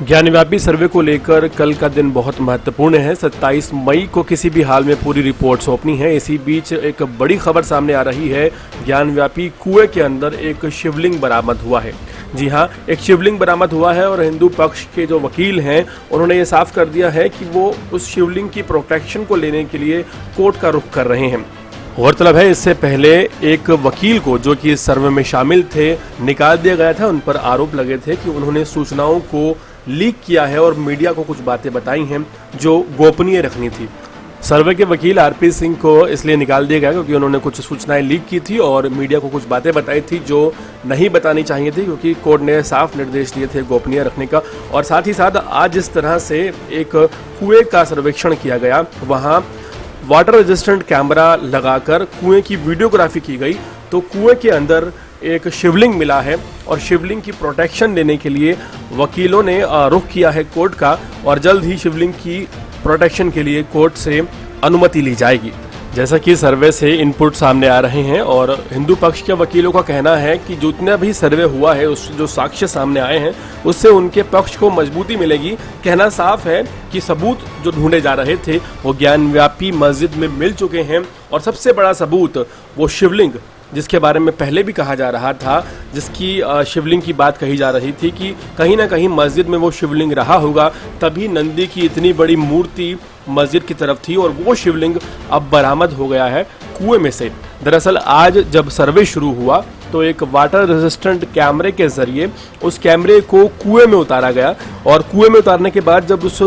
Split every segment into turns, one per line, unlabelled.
ज्ञानव्यापी सर्वे को लेकर कल का दिन बहुत महत्वपूर्ण है। 27 मई को किसी भी हाल में पूरी रिपोर्ट सौंपनी है। इसी बीच एक बड़ी खबर सामने आ रही है। ज्ञानव्यापी कुएं के अंदर एक शिवलिंग बरामद हुआ है। जी हाँ, एक शिवलिंग बरामद हुआ है और हिंदू पक्ष के जो वकील हैं उन्होंने ये साफ कर दिया है कि वो उस शिवलिंग की प्रोटेक्शन को लेने के लिए कोर्ट का रुख कर रहे हैं। गौरतलब है, इससे पहले एक वकील को जो कि इस सर्वे में शामिल थे निकाल दिया गया था। उन पर आरोप लगे थे कि उन्होंने सूचनाओं को लीक किया है और मीडिया को कुछ बातें बताई हैं जो गोपनीय रखनी थी। सर्वे के वकील आरपी सिंह को इसलिए निकाल दिया गया क्योंकि उन्होंने कुछ सूचनाएं लीक की थी और मीडिया को कुछ बातें बताई थी जो नहीं बतानी चाहिए थी, क्योंकि कोर्ट ने साफ निर्देश दिए थे गोपनीय रखने का। और साथ ही साथ आज जिस तरह से एक कुएं का सर्वेक्षण किया गया, वहां वाटर रेजिस्टेंट कैमरा लगाकर कुएं की वीडियोग्राफी की गई, तो कुएं के अंदर एक शिवलिंग मिला है और शिवलिंग की प्रोटेक्शन लेने के लिए वकीलों ने रुख किया है कोर्ट का, और जल्द ही शिवलिंग की प्रोटेक्शन के लिए कोर्ट से अनुमति ली जाएगी। जैसा कि सर्वे से इनपुट सामने आ रहे हैं और हिंदू पक्ष के वकीलों का कहना है कि जितना भी सर्वे हुआ है, उस जो साक्ष्य सामने आए हैं उससे उनके पक्ष को मजबूती मिलेगी। कहना साफ है कि सबूत जो ढूंढे जा रहे थे वो ज्ञानव्यापी मस्जिद में मिल चुके हैं, और सबसे बड़ा सबूत वो शिवलिंग जिसके बारे में पहले भी कहा जा रहा था, जिसकी शिवलिंग की बात कही जा रही थी कि कहीं ना कहीं मस्जिद में वो शिवलिंग रहा होगा, तभी नंदी की इतनी बड़ी मूर्ति मस्जिद की तरफ थी और वो शिवलिंग अब बरामद हो गया है कुएं में से। दरअसल आज जब सर्वे शुरू हुआ तो एक वाटर रेजिस्टेंट कैमरे के जरिए उस कैमरे को कुएं में उतारा गया, और कुएं में उतारने के बाद जब उस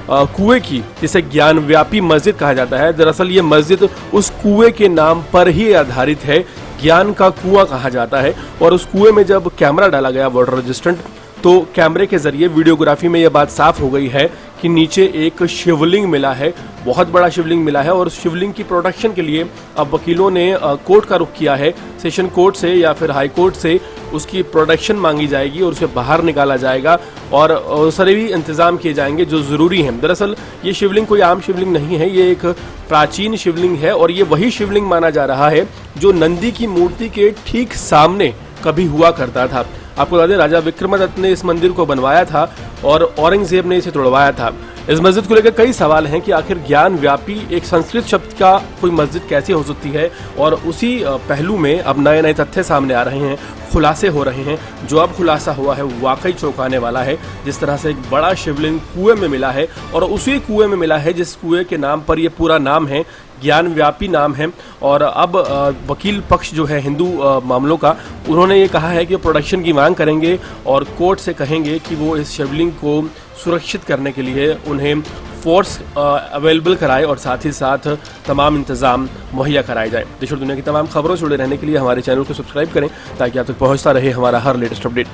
कुएं की, जिसे ज्ञानव्यापी मस्जिद कहा जाता है, दरअसल ये मस्जिद उस कुएं के नाम पर ही आधारित है, ज्ञान का कुआं कहा जाता है। और उस कुएं में जब कैमरा डाला गया वाटर रेजिस्टेंट, तो कैमरे के जरिए वीडियोग्राफी में यह बात साफ हो गई है कि नीचे एक शिवलिंग मिला है, बहुत बड़ा शिवलिंग मिला है। और उस शिवलिंग की प्रोटेक्शन के लिए अब वकीलों ने कोर्ट का रुख किया है। सेशन कोर्ट से या फिर हाई कोर्ट से उसकी प्रोटेक्शन मांगी जाएगी और उसे बाहर निकाला जाएगा और सारे भी इंतजाम किए जाएंगे जो ज़रूरी हैं। दरअसल ये शिवलिंग कोई आम शिवलिंग नहीं है, ये एक प्राचीन शिवलिंग है और ये वही शिवलिंग माना जा रहा है जो नंदी की मूर्ति के ठीक सामने कभी हुआ करता था। आपको बता दें, राजा विक्रमादित्य ने इस मंदिर को बनवाया था और औरंगजेब ने इसे तोड़वाया था। इस मस्जिद को लेकर कई सवाल हैं कि आखिर ज्ञानव्यापी एक संस्कृत शब्द का कोई मस्जिद कैसे हो सकती है, और उसी पहलू में अब नए नए तथ्य सामने आ रहे हैं, खुलासे हो रहे हैं। जो अब खुलासा हुआ है वाकई चौंकाने वाला है। जिस तरह से एक बड़ा शिवलिंग कुएं में मिला है और उसी कुएं में मिला है जिस कुएं के नाम पर ये पूरा नाम है, ज्ञानव्यापी नाम है। और अब वकील पक्ष जो है हिंदू मामलों का, उन्होंने ये कहा है कि प्रोटेक्शन की मांग करेंगे और कोर्ट से कहेंगे कि वो इस शिवलिंग को सुरक्षित करने के लिए उन्हें फोर्स अवेलेबल कराए और साथ ही साथ तमाम इंतजाम मुहैया कराए जाए। देश और दुनिया की तमाम खबरों से जुड़े रहने के लिए हमारे चैनल को सब्सक्राइब करें ताकि आप तक पहुंचता रहे हमारा हर लेटेस्ट अपडेट।